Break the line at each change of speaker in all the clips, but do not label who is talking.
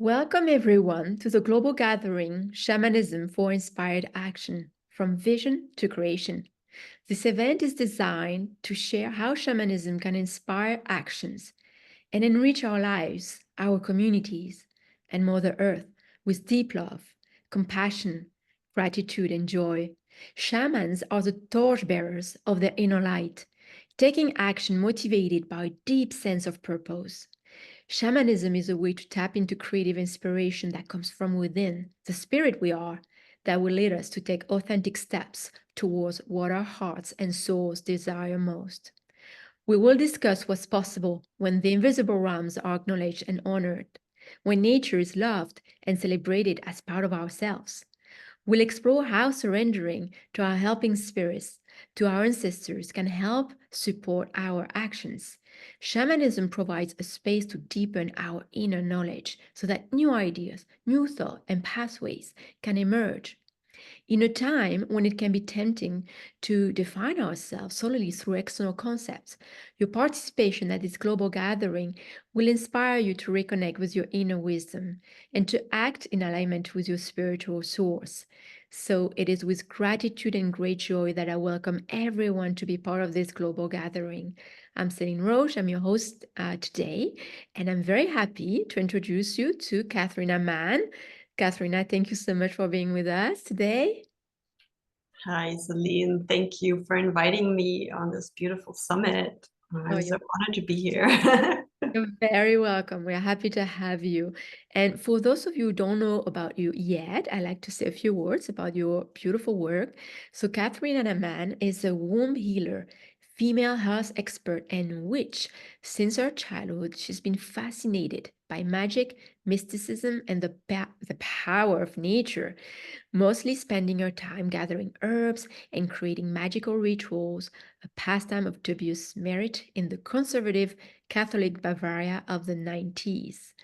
Welcome everyone to the global gathering Shamanism for Inspired Action, from Vision to Creation. This event is designed to share how shamanism can inspire actions and enrich our lives, our communities, and Mother Earth with deep love, compassion, gratitude, and joy. Shamans are the torchbearers of their inner light, taking action motivated by a deep sense of purpose. Shamanism is a way to tap into creative inspiration that comes from within, the spirit we are, that will lead us to take authentic steps towards what our hearts and souls desire most. We will discuss what's possible when the invisible realms are acknowledged and honored, when nature is loved and celebrated as part of ourselves. We'll explore how surrendering to our helping spirits, to our ancestors, can help support our actions. Shamanism provides a space to deepen our inner knowledge so that new ideas, new thoughts, and pathways can emerge. In a time when it can be tempting to define ourselves solely through external concepts, your participation at this global gathering will inspire you to reconnect with your inner wisdom and to act in alignment with your spiritual source. So it is with gratitude and great joy that I welcome everyone to be part of this global gathering. I'm CELINE Roche, I'm your host today, and I'm very happy to introduce you to Katharina Mann. Katharina, thank you so much for being with us today.
Hi, Celine. Thank you for inviting me on this beautiful summit.
Oh,
I'm so honored to be here.
you're very welcome. We're happy to have you. And for those of you who don't know about you yet, I'd like to say a few words about your beautiful work. So, Katharina Mann is a womb healer, female health expert, and witch. Since her childhood, she's been fascinated by magic, mysticism, and the power of nature, mostly spending her time gathering herbs and creating magical rituals, a pastime of dubious merit in the conservative Catholic Bavaria of the 90s.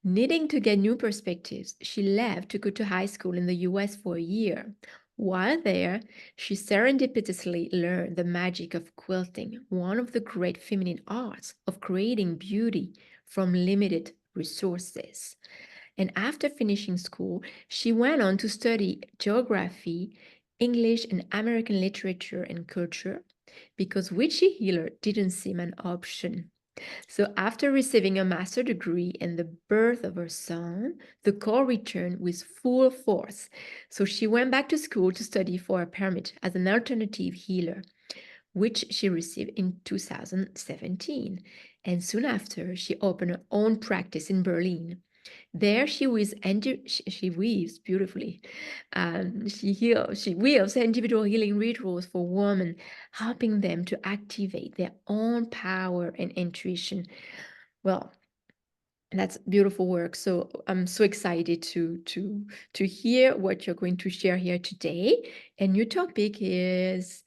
Needing to get new perspectives, she left to go to high school in the US for a year. While there, she serendipitously learned the magic of quilting, one of the great feminine arts of creating beauty from limited resources. And after finishing school, she went on to study geography, English, and American literature and culture because witchy healer didn't seem an option. So after receiving a master's degree and the birth of her son, the call returned with full force. So she went back to school to study for a permit as an alternative healer, which she received in 2017. And soon after, she opened her own practice in Berlin. There she weaves beautifully. She weaves individual healing rituals for women, helping them to activate their own power and intuition. Well, that's beautiful work. So I'm so excited to hear what you're going to share here today. And your topic is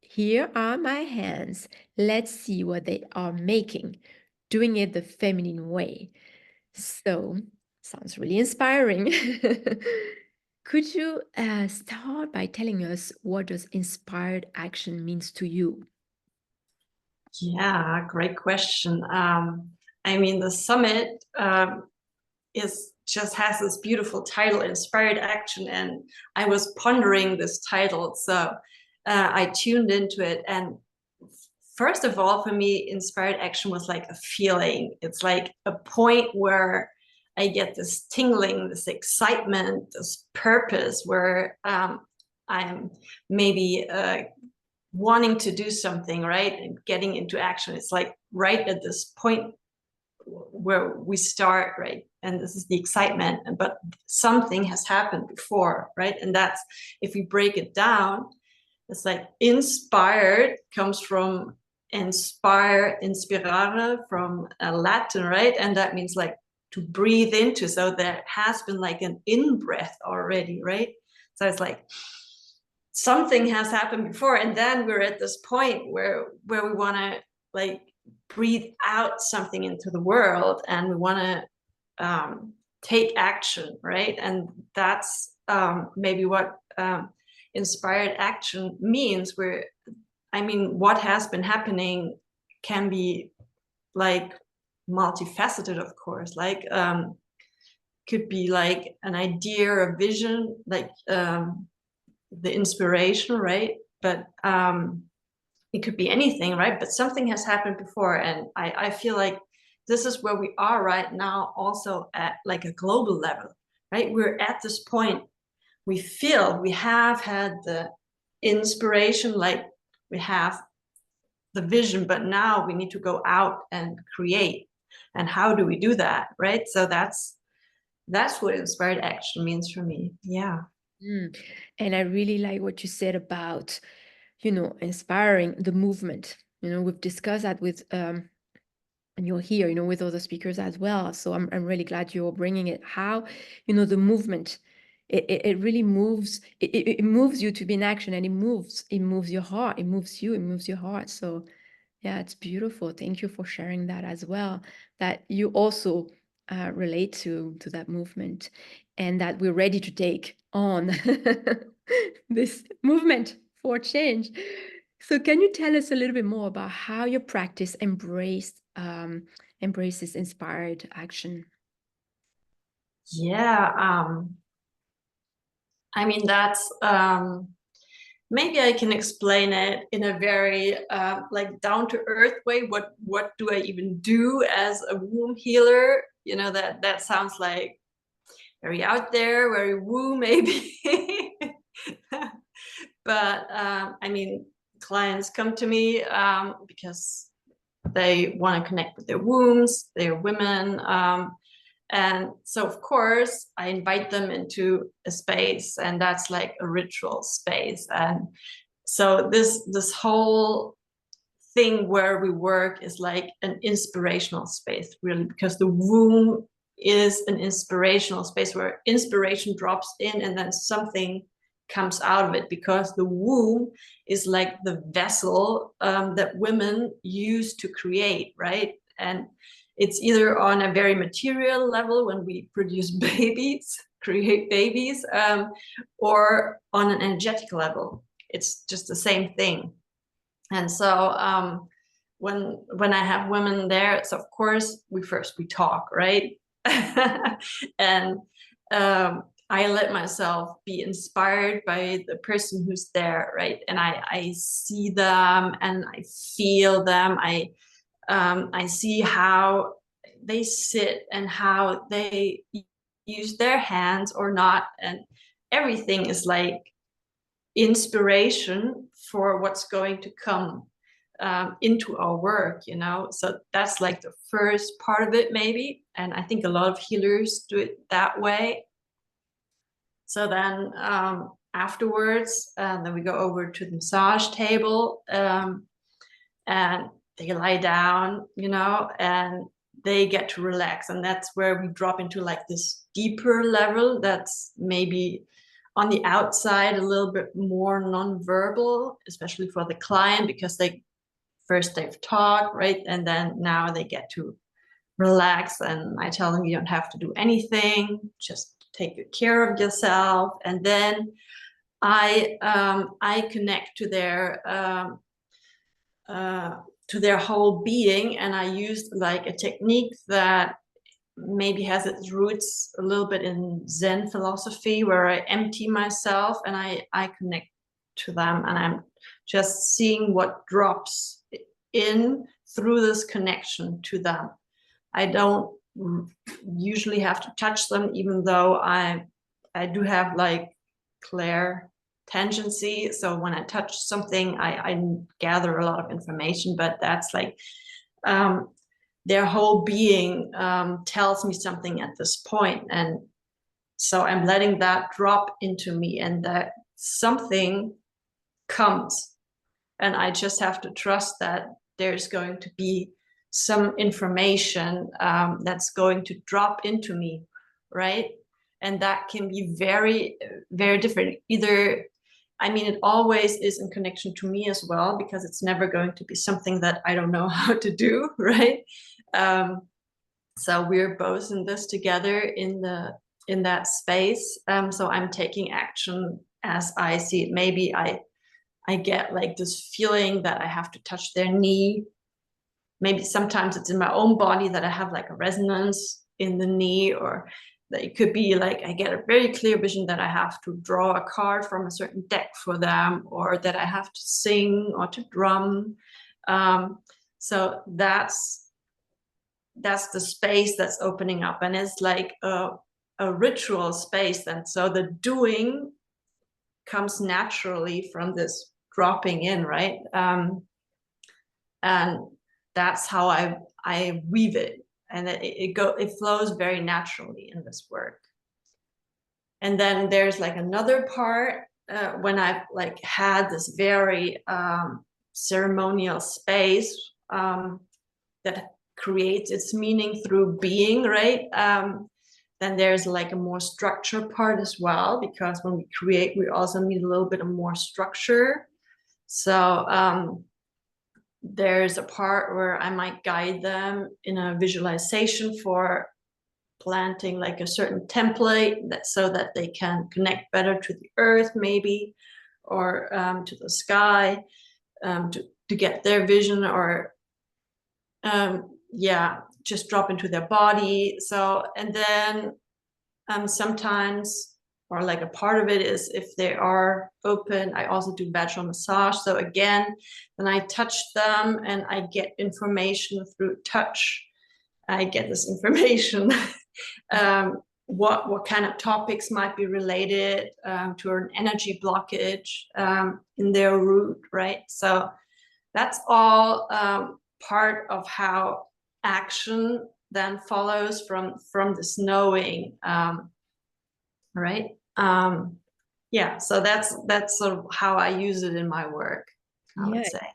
Here Are My Hands. Let's see what they are making, doing it the feminine way. So, sounds really inspiring. Could you start by telling us what does inspired action means to you?
Yeah, great question. I mean, the summit is just has this beautiful title, Inspired Action, and I was pondering this title, so I tuned into it. And first of all, for me, inspired action was like a feeling. It's like a point where I get this tingling, this excitement, this purpose where I'm maybe wanting to do something, right? And getting into action. It's like right at this point where we start, right? And this is the excitement, but something has happened before, right? And that's, if we break it down, it's like inspired comes from inspirare from Latin, right? And that means like to breathe into. So there has been like an in-breath already, right? So it's like something has happened before, and then we're at this point where we want to like breathe out something into the world, and we want to take action, right? And that's maybe what inspired action means. Where, I mean, what has been happening can be like multifaceted, of course. Like could be like an idea or a vision, like the inspiration, right? But it could be anything, right? But something has happened before, and I feel like this is where we are right now, also at like a global level, right? We're at this point. We feel we have had the inspiration, like we have the vision, but now we need to go out and create. And how do we do that, right? So that's what inspired action means for me. Yeah.
Mm. And I really like what you said about, inspiring the movement. We've discussed that with and you're here, with other speakers as well. So I'm really glad you're bringing it. How, the movement, it really moves, it moves you to be in action, and it moves your heart, it moves you, it moves your heart. So yeah, it's beautiful. Thank you for sharing that as well, that you also relate to that movement, and that we're ready to take on this movement for change. So can you tell us a little bit more about how your practice embraces inspired action?
Yeah. I mean, that's maybe I can explain it in a very like down to earth way. What do I even do as a womb healer? That sounds like very out there, very woo maybe. But I mean, clients come to me because they want to connect with their wombs, they're women. And so, of course, I invite them into a space, and that's like a ritual space. And so this whole thing where we work is like an inspirational space, really, because the womb is an inspirational space where inspiration drops in and then something comes out of it, because the womb is like the vessel that women use to create, right? And it's either on a very material level when we produce babies, create babies, or on an energetic level. It's just the same thing. And so when I have women there, so of course we talk, right? And I let myself be inspired by the person who's there, right? And I see them and I feel them. I see how they sit and how they use their hands or not, and everything is like inspiration for what's going to come into our work, so that's like the first part of it, maybe. And I think a lot of healers do it that way. So then afterwards, then we go over to the massage table, and they lie down, and they get to relax. And that's where we drop into like this deeper level that's maybe on the outside a little bit more non-verbal, especially for the client, because they've talked, right? And then now they get to relax, and I tell them, you don't have to do anything, just take good care of yourself. And then I connect to their whole being, and I use like a technique that maybe has its roots a little bit in Zen philosophy, where I empty myself and I connect to them, and I'm just seeing what drops in through this connection to them. I don't usually have to touch them, even though I do have like clair tendency. So when I touch something, I gather a lot of information, but that's like their whole being tells me something at this point. And so I'm letting that drop into me, and that something comes. And I just have to trust that there's going to be some information that's going to drop into me, right? And that can be very, very different. Either, I mean, it always is in connection to me as well, because it's never going to be something that I don't know how to do, right? So we're both in this together in that space. So I'm taking action as I see it. Maybe I get like this feeling that I have to touch their knee. Maybe sometimes it's in my own body that I have like a resonance in the knee, or That it could be like I get a very clear vision that I have to draw a card from a certain deck for them, or that I have to sing or to drum. So that's the space that's opening up, and it's like a ritual space. And so the doing comes naturally from this dropping in, right? And that's how I weave it, and it flows very naturally in this work. And then there's like another part when I've like had this very ceremonial space that creates its meaning through being, right? Then there's like a more structure part as well, because when we create, we also need a little bit of more structure. So there's a part where I might guide them in a visualization for planting like a certain template, that so that they can connect better to the earth, maybe, or to the sky, to get their vision, or yeah, just drop into their body. So, and then sometimes, or like a part of it is if they are open, I also do vaginal massage. So again, then I touch them and I get information through touch. I get this information. What kind of topics might be related to an energy blockage in their root, right? So that's all part of how action then follows from this knowing, right? Yeah, so that's sort of how I use it in my work, I would say.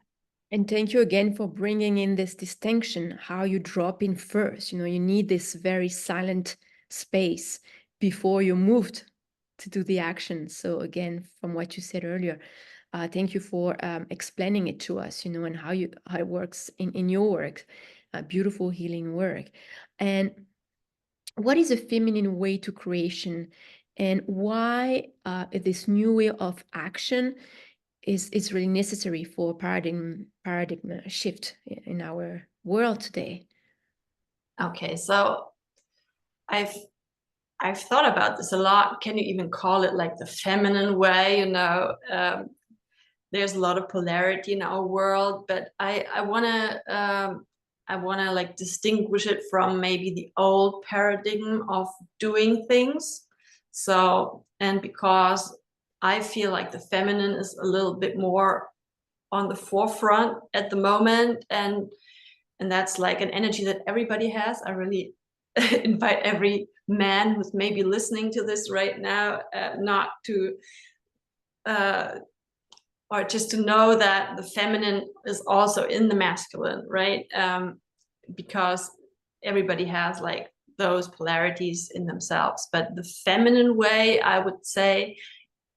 And thank you again for bringing in this distinction, how you drop in first. You know, you need this very silent space before you moved to do the action. So again, from what you said earlier, thank you for explaining it to us, you know, and how it works in your work, beautiful healing work. And what is a feminine way to creation, and why this new way of action is really necessary for paradigm shift in our world today?
Okay, so I've thought about this a lot. Can you even call it like the feminine way? You know, there's a lot of polarity in our world, but I wanna like distinguish it from maybe the old paradigm of doing things. So, and because I feel like the feminine is a little bit more on the forefront at the moment, and that's like an energy that everybody has. I really invite every man who's maybe listening to this right now not to or just to know that the feminine is also in the masculine, right? Because everybody has like those polarities in themselves, but the feminine way, I would say,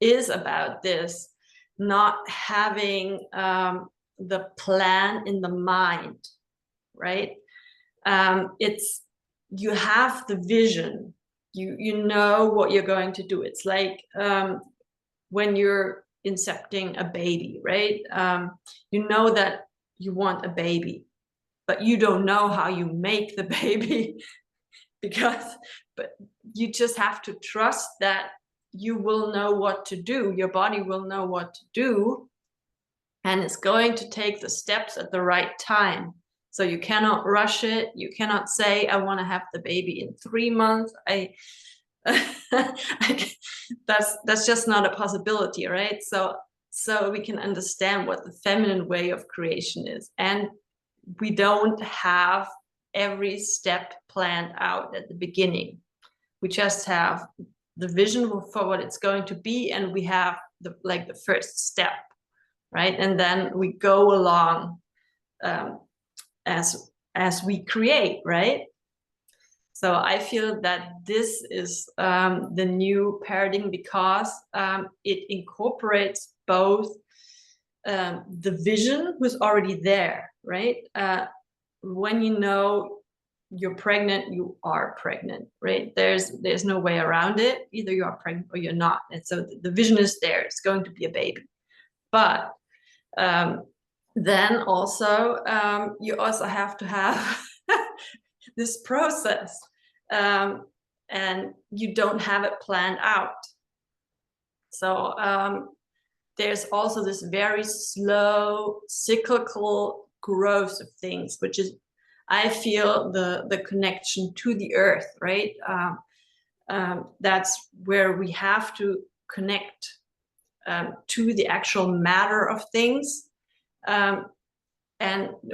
is about this, not having the plan in the mind, right? It's, you have the vision, you know what you're going to do. It's like when you're incepting a baby, right? You know that you want a baby, but you don't know how you make the baby but you just have to trust that you will know what to do. Your body will know what to do, and it's going to take the steps at the right time. So you cannot rush it. You cannot say, I want to have the baby in 3 months. That's just not a possibility, right? So we can understand what the feminine way of creation is, and we don't have every step planned out at the beginning. We just have the vision for what it's going to be, and we have the first step, right? And then we go along as we create, right? So I feel that this is the new paradigm, because it incorporates both the vision who's already there, right? When you know you're pregnant, you are pregnant, right? There's no way around it. Either you are pregnant or you're not. And so the vision is there. It's going to be a baby. But then also you also have to have this process. and you don't have it planned out. So there's also this very slow cyclical growth of things, which is, I feel, the connection to the earth, right? That's where we have to connect to the actual matter of things, and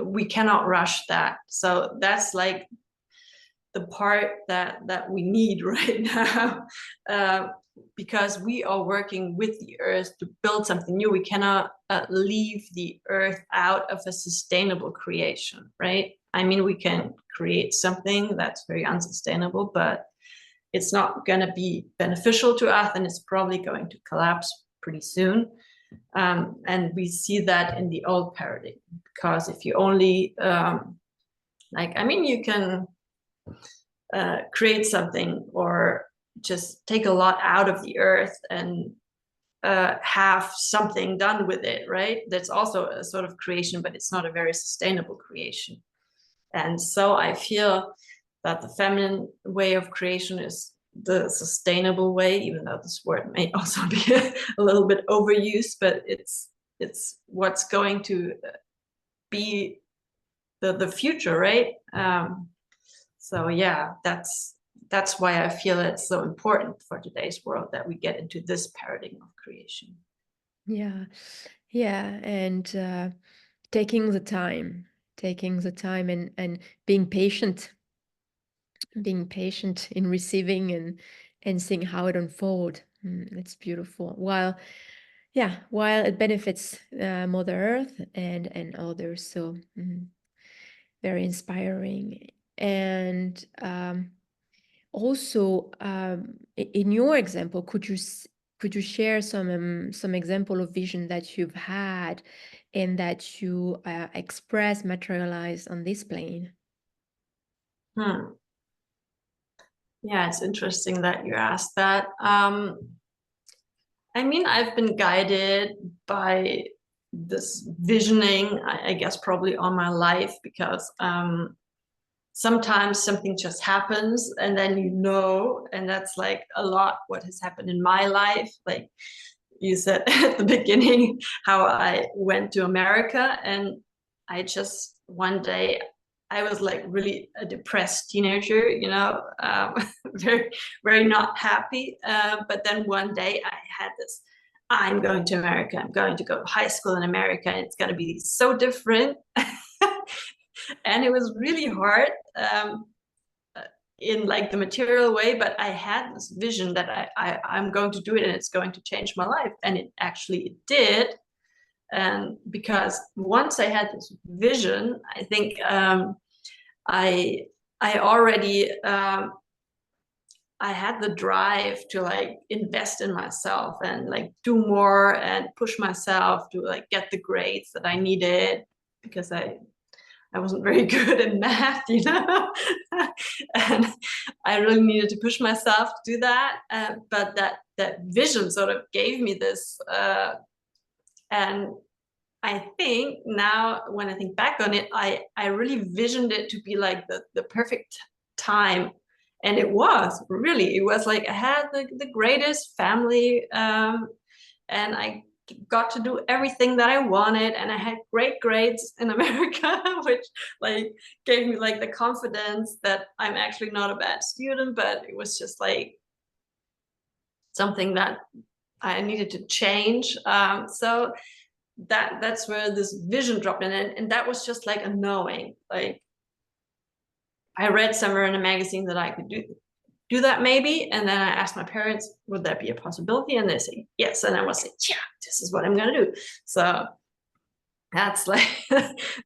we cannot rush that. So that's like the part that we need right now, because we are working with the earth to build something new. We cannot leave the earth out of a sustainable creation, right? I mean, we can create something that's very unsustainable, but it's not going to be beneficial to us, and it's probably going to collapse pretty soon. And we see that in the old paradigm, because if you only, I mean, you can create something or just take a lot out of the earth and have something done with it, right? That's also a sort of creation, but it's not a very sustainable creation. And so I feel that the feminine way of creation is the sustainable way, even though this word may also be a little bit overused, but it's what's going to be the future, right? So yeah, that's why I feel it's so important for today's world that we get into this paradigm of creation.
Yeah, yeah, and taking the time, and being patient in receiving and seeing how it unfold. It's beautiful. While it benefits Mother Earth and others, so very inspiring. And also, in your example, could you share some example of vision that you've had and that you express, materialize on this plane?
Yeah, it's interesting that you asked that. I mean, I've been guided by this visioning, I guess, probably all my life, because sometimes something just happens and then and that's like a lot what has happened in my life. Like you said at the beginning, how I went to America, and I just one day I was like really a depressed teenager, very, very not happy. But then one day I had this, I'm going to America, I'm going to go to high school in America, and it's going to be so different. And it was really hard in like the material way, but I had this vision that I'm going to do it and it's going to change my life. And it did. And because once I had this vision, I think I already I had the drive to like invest in myself and like do more and push myself to like get the grades that I needed, because I wasn't very good in math, and I really needed to push myself to do that. But that vision sort of gave me this, and I think now when I think back on it, I really visioned it to be like the perfect time. And it was like I had the greatest family, and I got to do everything that I wanted, and I had great grades in America, which like gave me like the confidence that I'm actually not a bad student, but it was just like something that I needed to change. So that's where this vision dropped in, and that was just like a knowing. Like I read somewhere in a magazine that I could do that maybe, and then I asked my parents, would that be a possibility? And they say yes, and I was like, yeah, this is what I'm gonna do. So that's like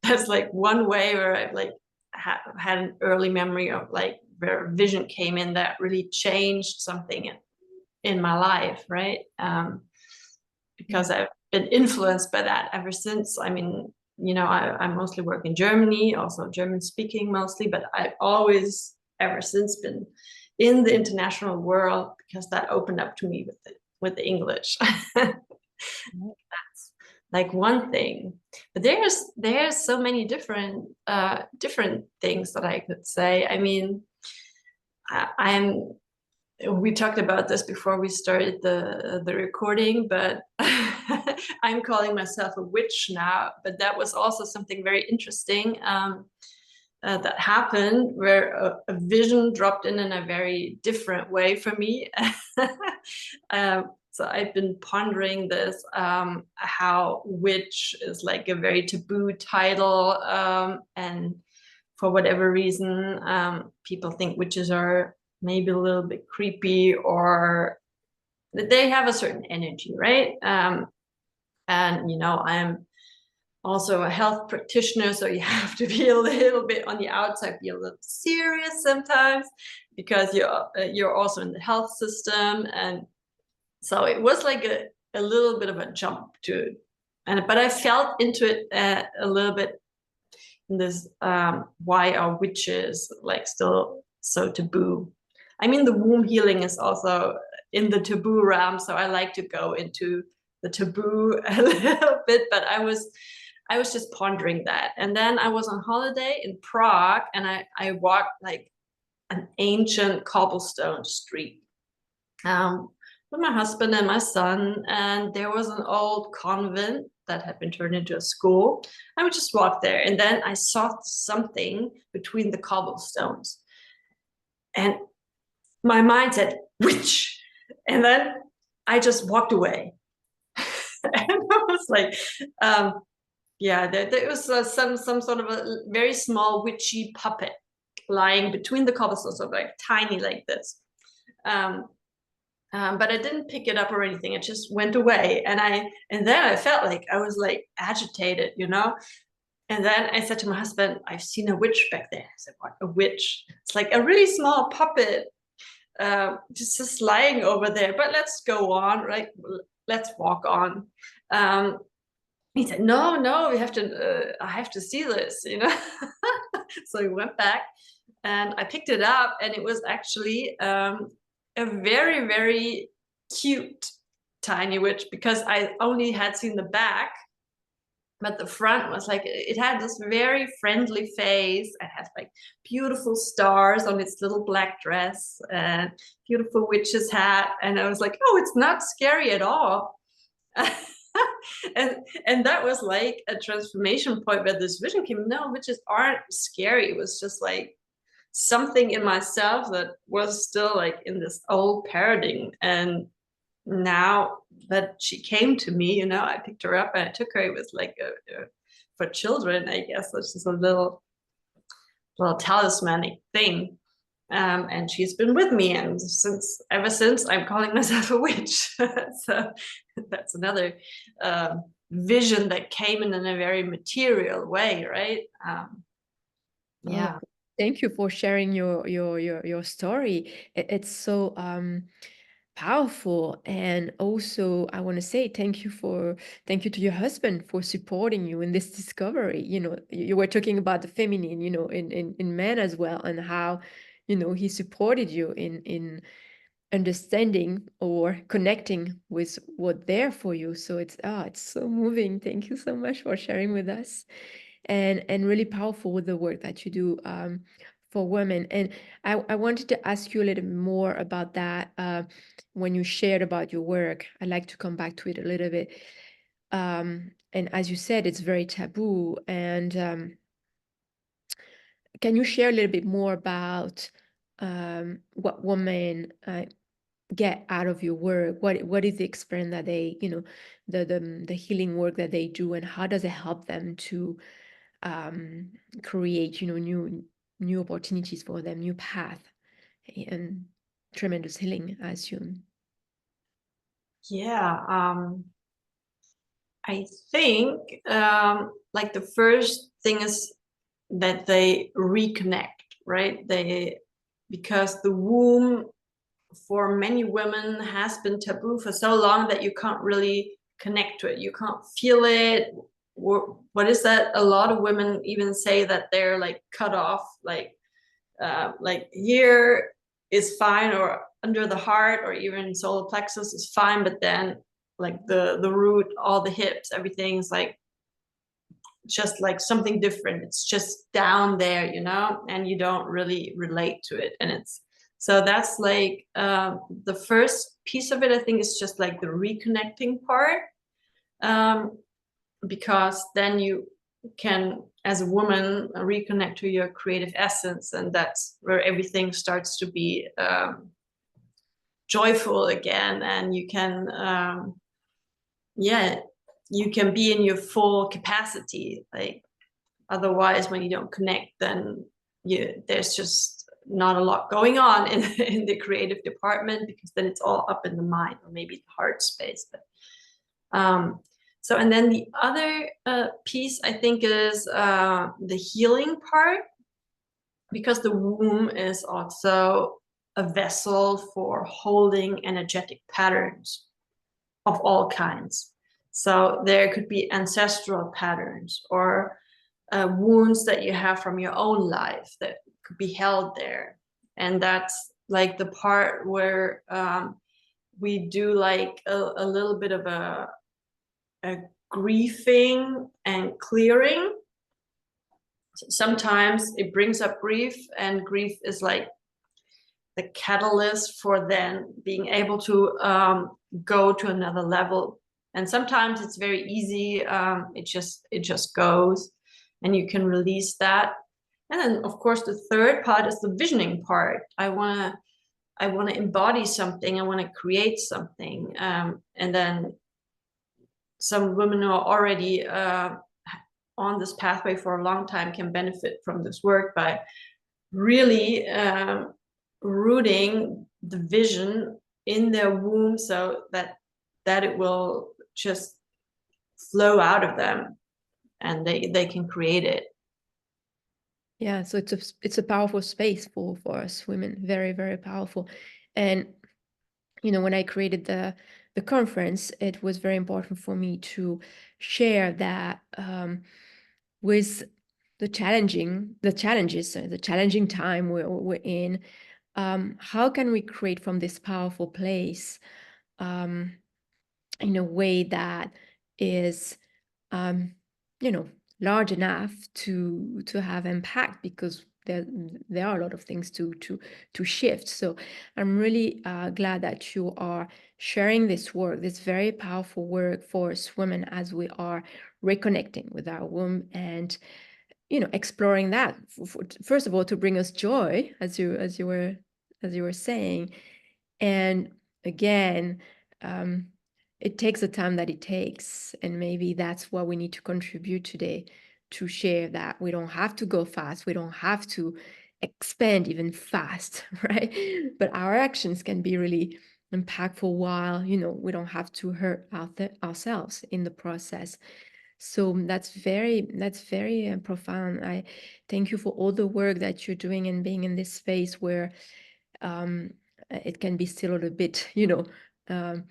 that's like one way where I've like had an early memory of like where vision came in that really changed something in my life, right? Because I've been influenced by that ever since. I mean, I mostly work in Germany, also German speaking mostly, but I've always ever since been in the international world, because that opened up to me with the English. That's like one thing, but there's so many different things that I could say. I mean, I'm we talked about this before we started the recording, but I'm calling myself a witch now. But that was also something very interesting that happened, where a vision dropped in a very different way for me. So I've been pondering this, how witch is like a very taboo title, and for whatever reason, people think witches are maybe a little bit creepy, or that they have a certain energy, right? And you know, I'm also a health practitioner, so you have to be a little bit on the outside, be a little serious sometimes, because you're also in the health system. And so it was like a little bit of a jump to, and but I felt into it a little bit in this, why are witches like still so taboo? I mean, the womb healing is also in the taboo realm, so I like to go into the taboo a little bit, but I was just pondering that. And then I was on holiday in Prague, and I walked like an ancient cobblestone street, with my husband and my son, and there was an old convent that had been turned into a school. I would just walk there, and then I saw something between the cobblestones, and my mind said, witch. And then I just walked away. And I was like, yeah, there was some sort of a very small witchy puppet lying between the cobblestones, so like tiny like this. But I didn't pick it up or anything. It just went away. And then I felt like I was like agitated, you know? And then I said to my husband, I've seen a witch back there. I said, what, a witch? It's like a really small puppet, just lying over there, but let's go on, right? Let's walk on. He said, no, we have to, I have to see this, you know? So we went back and I picked it up, and it was actually, a very, very cute tiny witch, because I only had seen the back, but the front was like, it had this very friendly face. It had like beautiful stars on its little black dress and beautiful witch's hat. And I was like, oh, it's not scary at all. and that was like a transformation point where this vision came. No, witches aren't scary. It was just like something in myself that was still like in this old paradigm. And now that she came to me, you know, I picked her up and I took her. It was like for children, I guess, it's just a little talismanic thing. And she's been with me, and ever since I'm calling myself a witch. So that's another vision that came in a very material way, right? Yeah.
Oh, thank you for sharing your story. It's so powerful. And also I want to say thank you to your husband for supporting you in this discovery. You know, you were talking about the feminine, you know, in men as well, and how, you know, he supported you in understanding or connecting with what there for you. So it's so moving. Thank you so much for sharing with us, and really powerful with the work that you do, for women. And I wanted to ask you a little more about that, when you shared about your work. I'd like to come back to it a little bit. And as you said, it's very taboo. And can you share a little bit more about what women get out of your work? What is the experience that they, you know, the healing work that they do, and how does it help them to create, you know, new opportunities for them, new path, and tremendous healing, I assume.
Yeah. I think, like the first thing is that they reconnect, right? Because the womb for many women has been taboo for so long that you can't really connect to it. You can't feel it. What is that? A lot of women even say that they're like cut off, like here is fine, or under the heart, or even solar plexus is fine, but then like the root, all the hips, everything's like just like something different. It's just down there, you know, and you don't really relate to it. And it's So that's like the first piece of it, I think, is just like the reconnecting part. Because then you can, as a woman, reconnect to your creative essence, and that's where everything starts to be joyful again, and you can yeah, you can be in your full capacity. Like, otherwise, when you don't connect, then there's just not a lot going on in the creative department, because then it's all up in the mind, or maybe the heart space. But so, and then the other piece, I think, is the healing part, because the womb is also a vessel for holding energetic patterns of all kinds. So there could be ancestral patterns, or wounds that you have from your own life that could be held there. And that's like the part where we do like a little bit of a grieving and clearing. Sometimes it brings up grief, and grief is like the catalyst for then being able to go to another level. And sometimes it's very easy. It just goes, and you can release that. And then, of course, the third part is the visioning part. I want to embody something. I want to create something. And then some women who are already on this pathway for a long time can benefit from this work by really rooting the vision in their womb, so that it will just flow out of them, and they can create it.
Yeah, so it's a powerful space for us women, very, very powerful. And when I created the conference, it was very important for me to share that with the challenging time we're in, how can we create from this powerful place in a way that is large enough to have impact, because there are a lot of things to shift. So I'm really glad that you are sharing this work, this very powerful work for us women, as we are reconnecting with our womb and exploring that, first of all, to bring us joy, as you were saying. And again, it takes the time that it takes, and maybe that's what we need to contribute today, to share that we don't have to go fast, we don't have to expand even fast, right? But our actions can be really impactful, while we don't have to hurt ourselves in the process. So that's very profound. I thank you for all the work that you're doing, and being in this space where it can be still a little bit, um,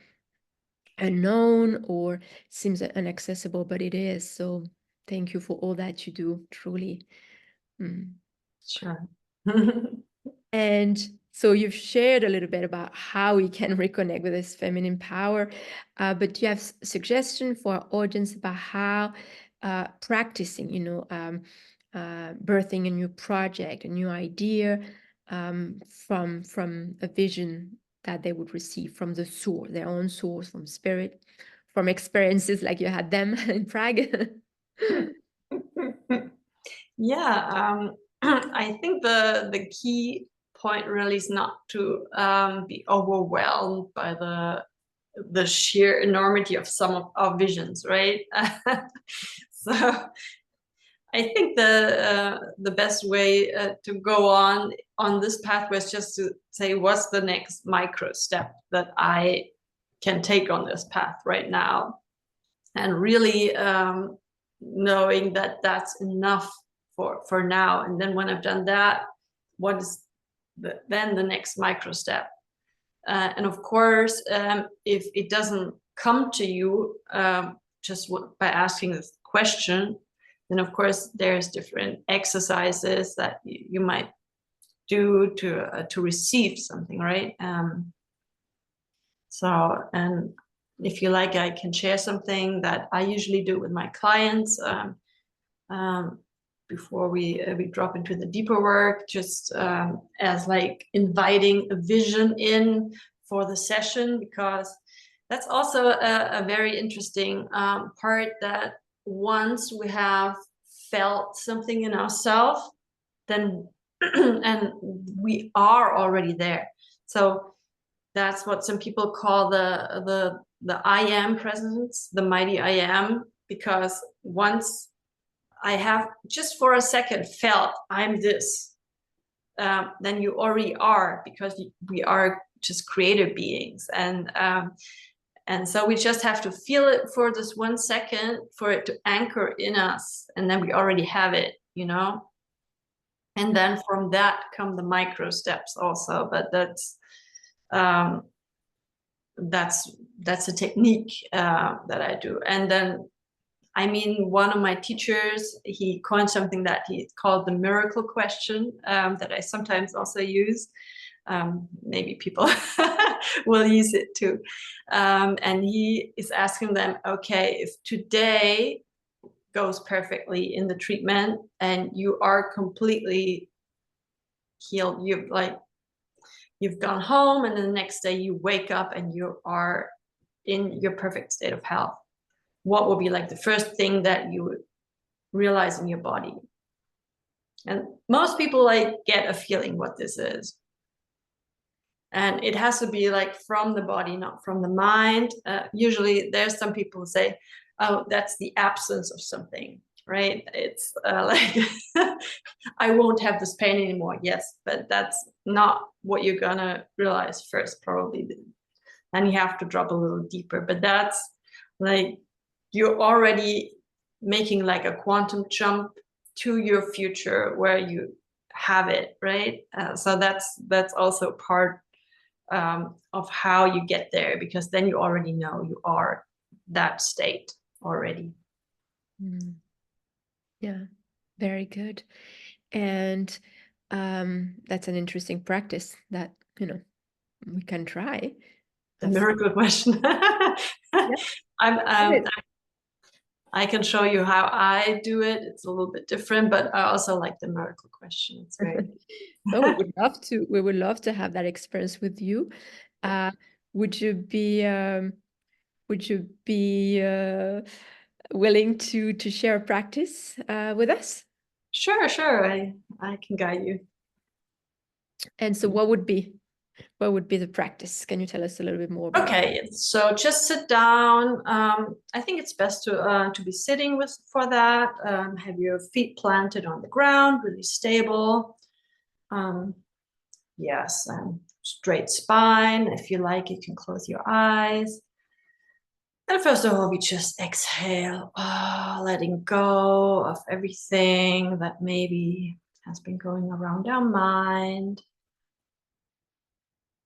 unknown, or seems inaccessible, but it is. So thank you for all that you do, truly.
Sure.
And so you've shared a little bit about how we can reconnect with this feminine power, but do you have suggestion for our audience about how practicing, birthing a new project, a new idea, from a vision that they would receive from the source, their own source, from spirit, from experiences like you had them in Prague?
Yeah, I think the key point really is not to be overwhelmed by the sheer enormity of some of our visions, right? So I think the best way to go on this pathway is just to say, what's the next micro step that I can take on this path right now, and really knowing that that's enough for now. And then when I've done that, what is then the next micro step? And of course, if it doesn't come to you just by asking this question, then of course there's different exercises that you might do to receive something, right? So, and if you like, I can share something that I usually do with my clients, before we drop into the deeper work, just as like inviting a vision in for the session, because that's also a very interesting part, that once we have felt something in ourselves, then and we are already there. So that's what some people call the I am presence, the mighty I am, because once I have just for a second felt I'm this, then you already are, because we are just creative beings, and so we just have to feel it for this 1 second for it to anchor in us, and then we already have it, you know. And then from that come the micro steps also, but that's a technique that I do. And then, I mean, one of my teachers, he coined something that he called the miracle question, that I sometimes also use. Maybe people will use it too. And he is asking them, okay, if today goes perfectly in the treatment and you are completely healed, you've gone home, and then the next day you wake up and you are in your perfect state of health, what will be like the first thing that you would realize in your body? And most people like get a feeling what this is. And it has to be like from the body, not from the mind. Usually there's some people who say, oh, that's the absence of something, right? It's like, I won't have this pain anymore. Yes, but that's not what you're gonna realize first, probably. And you have to drop a little deeper. But that's like, you're already making like a quantum jump to your future where you have it, right? So that's also part of how you get there, because then you already know you are that state already.
Yeah, very good. And that's an interesting practice that, you know, we can try.
The miracle question.
Yeah.
I can show you how I do it. It's a little bit different, but I also like the miracle question. It's very
Oh, we would love to. We would love to have that experience with you. Would you be willing to share a practice with us?
Sure. I can guide you.
And so what would be the practice? Can you tell us a little bit more about it?
Okay, so just sit down. I think it's best to be sitting for that. Have your feet planted on the ground, really stable. Yes, straight spine. If you like, you can close your eyes. And first of all, we just exhale, letting go of everything that maybe has been going around our mind.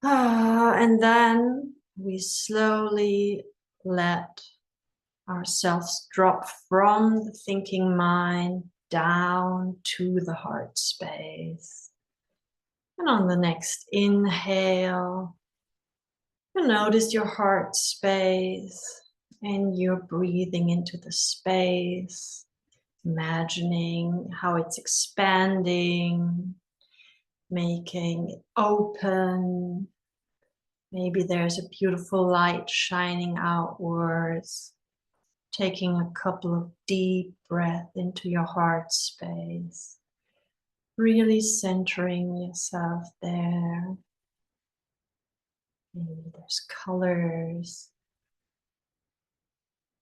And then we slowly let ourselves drop from the thinking mind down to the heart space. And on the next inhale, you notice your heart space, and you're breathing into the space, imagining how it's expanding, making it open. Maybe there's a beautiful light shining outwards. Taking a couple of deep breaths into your heart space, really centering yourself there. Maybe there's colors.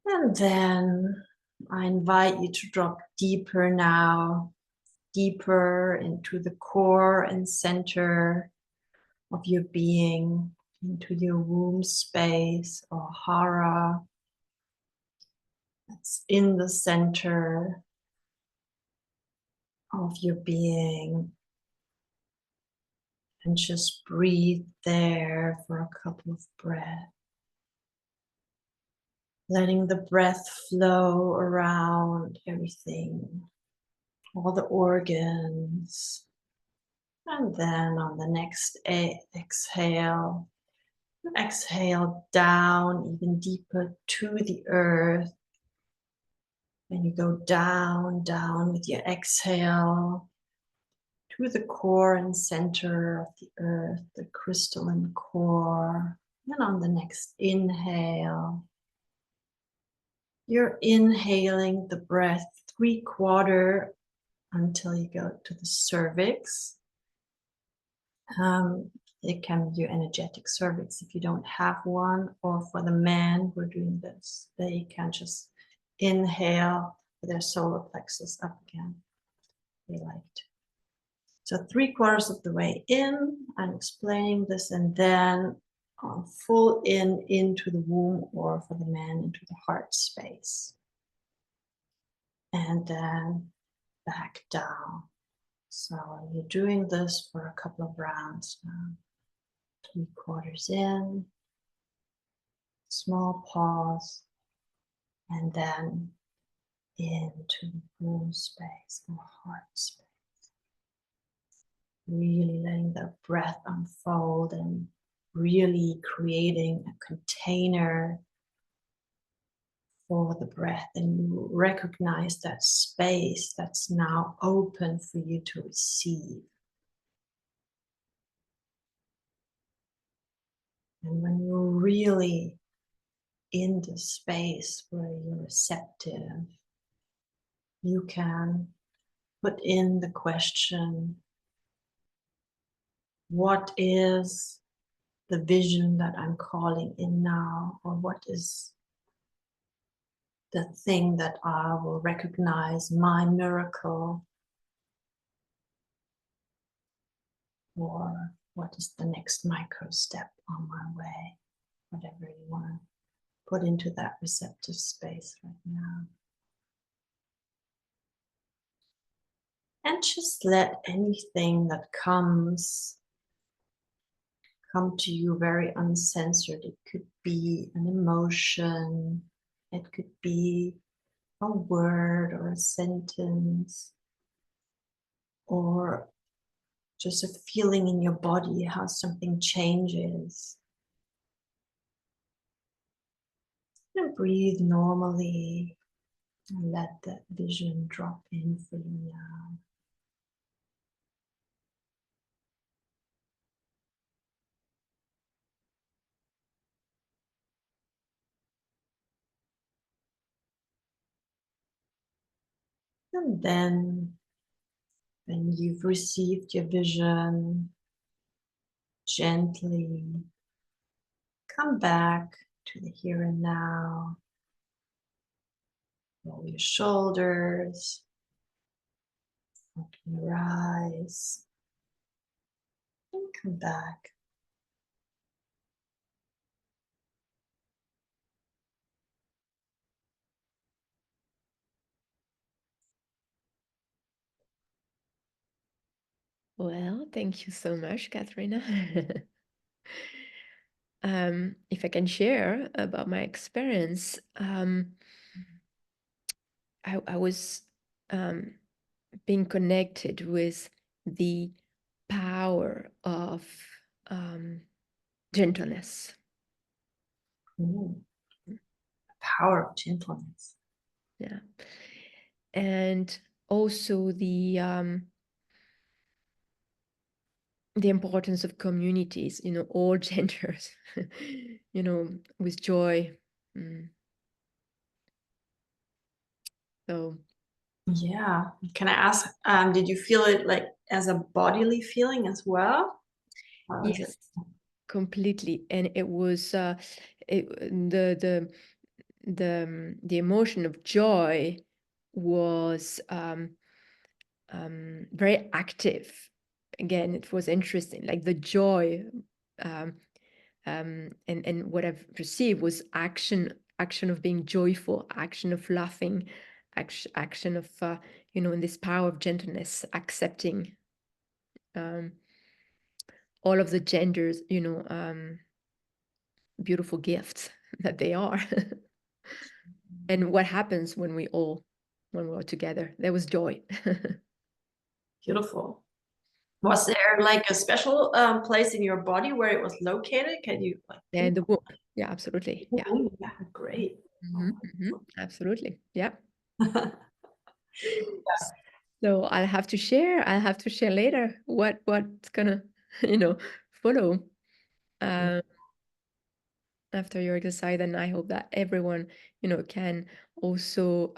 And then I invite you to drop deeper now, deeper into the core and center of your being, into your womb space or hara. That's in the center of your being. And just breathe there for a couple of breaths. Letting the breath flow around everything, all the organs. And then on the next exhale, exhale down even deeper to the earth. And you go down, down with your exhale to the core and center of the earth, the crystalline core. And on the next inhale, you're inhaling the breath 3/4 until you go to the cervix. It can be your energetic cervix if you don't have one, or for the men who are doing this, they can just inhale with their solar plexus up again. They liked. So 3/4 of the way in, I'm explaining this, and then on full in into the womb, or for the man into the heart space. And then back down. So you're doing this for a couple of rounds now. 3/4 in, small pause, and then into the womb space or heart space. Really letting the breath unfold and really creating a container for the breath, and you recognize that space that's now open for you to receive. And when you're really in the space where you're receptive, you can put in the question, what is the vision that I'm calling in now? Or what is the thing that I will recognize, my miracle? Or what is the next micro step on my way? Whatever you want to put into that receptive space right now. And just let anything that comes come to you very uncensored. It could be an emotion, it could be a word or a sentence, or just a feeling in your body, how something changes. And breathe normally and let that vision drop in for you now. And then when you've received your vision, gently come back to the here and now. Roll your shoulders, open your eyes, and come back.
Well, thank you so much, Katharina. If I can share about my experience, I was being connected with the power of gentleness.
Ooh, the power of gentleness.
Yeah. And also the importance of communities, all genders, with joy. So
Yeah. Can I ask, did you feel it like as a bodily feeling as well? Or was
yes, completely. And it was the emotion of joy was very active. Again, it was interesting, like the joy, and what I've perceived was action of being joyful, action of laughing, action of in this power of gentleness, accepting all of the genders, beautiful gifts that they are. And what happens when we're together? There was joy.
beautiful. Was there like a special place in your body where it was located? Can you like
And the womb. Yeah, absolutely. Yeah.
Yeah, great.
Absolutely. Yeah. So I'll have to share. I'll have to share later what's gonna, you know, follow uh, after your exercise. And I hope that everyone, can also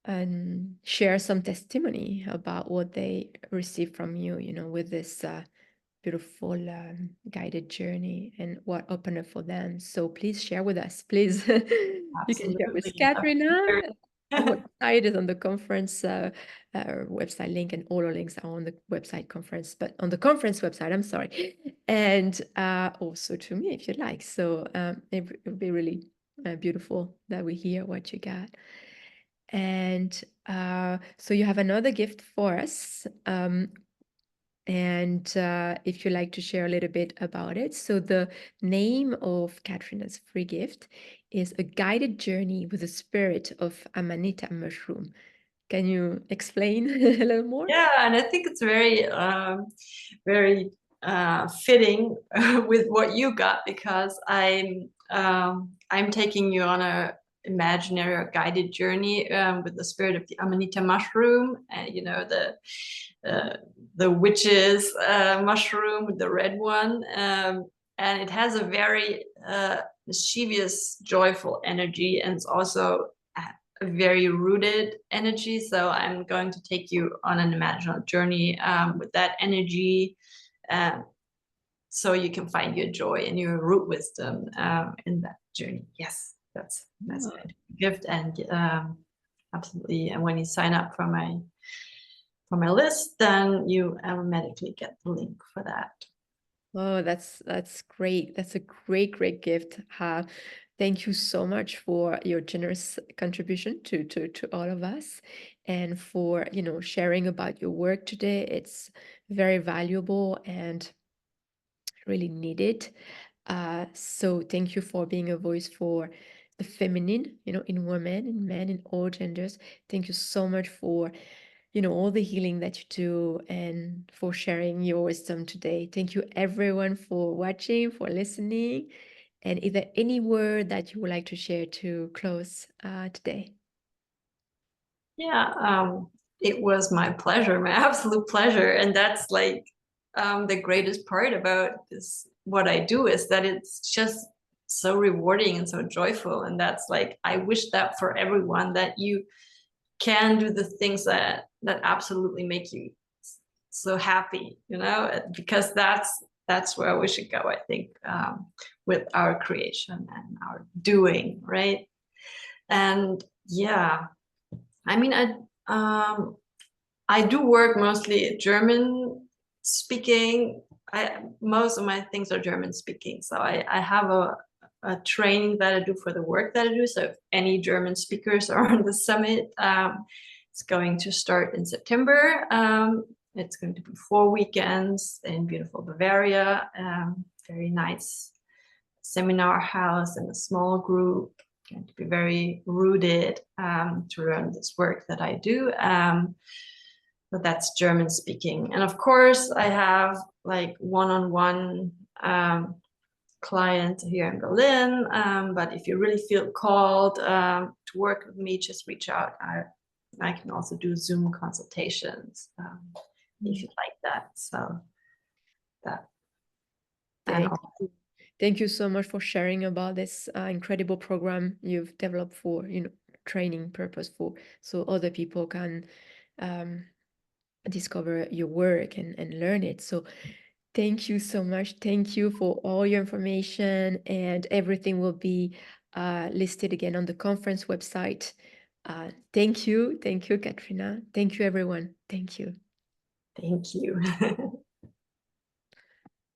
and share some testimony about what they received from you, with this beautiful guided journey and what opened up for them. So please share with us, please. You can share with
Absolutely.
Katrina. Our website is on the conference website link, and all our links are on the website conference, but on the conference website, I'm sorry. And also to me if you'd like. So it would be really beautiful that we hear what you got. And so you have another gift for us. And if you'd like to share a little bit about it. So the name of Katrina's free gift is A Guided Journey with the Spirit of Amanita Mushroom. Can you explain a little more?
Yeah, and I think it's very fitting with what you got, because I'm taking you on a imaginary or guided journey with the spirit of the Amanita mushroom, and uh, the witch's mushroom, the red one, and it has a very mischievous, joyful energy, and it's also a very rooted energy. So I'm going to take you on an imaginal journey with that energy, um, so you can find your joy and your root wisdom in that journey. Yes, that's
Ah.
a gift, and absolutely. And when you sign up for my list, then you automatically get the link for that.
Oh, that's great. That's a great gift. Thank you so much for your generous contribution to all of us, and for sharing about your work today. It's very valuable and really needed. So thank you for being a voice for the feminine, in women, in men, in all genders. Thank you so much for all the healing that you do, and for sharing your wisdom today. Thank you everyone for watching, for listening. And is there any word that you would like to share to close today?
Yeah, it was my pleasure, my absolute pleasure. And that's like the greatest part about this, what I do, is that it's just so rewarding and so joyful. And that's like, I wish that for everyone, that you can do the things that absolutely make you so happy, because that's where we should go, I think, with our creation and our doing, right? And yeah, I mean, I do work mostly German speaking. Most of my things are German speaking. So I have a training that I do for the work that I do. So if any German speakers are on the summit, it's going to start in September. It's going to be 4 weekends in beautiful Bavaria. Very nice seminar house and a small group. Going to be very rooted to learn this work that I do. But that's German speaking. And of course, I have like one-on-one clients here in Berlin. But if you really feel called to work with me, just reach out. I can also do Zoom consultations if you'd like that. So that, and
Thank you. Thank you so much for sharing about this incredible program you've developed for, training purpose, for so other people can um, discover your work and learn it. So thank you so much. Thank you for all your information, and everything will be listed again on the conference website. Thank you. Thank you, Katrina. Thank you, everyone. Thank you.
thank you.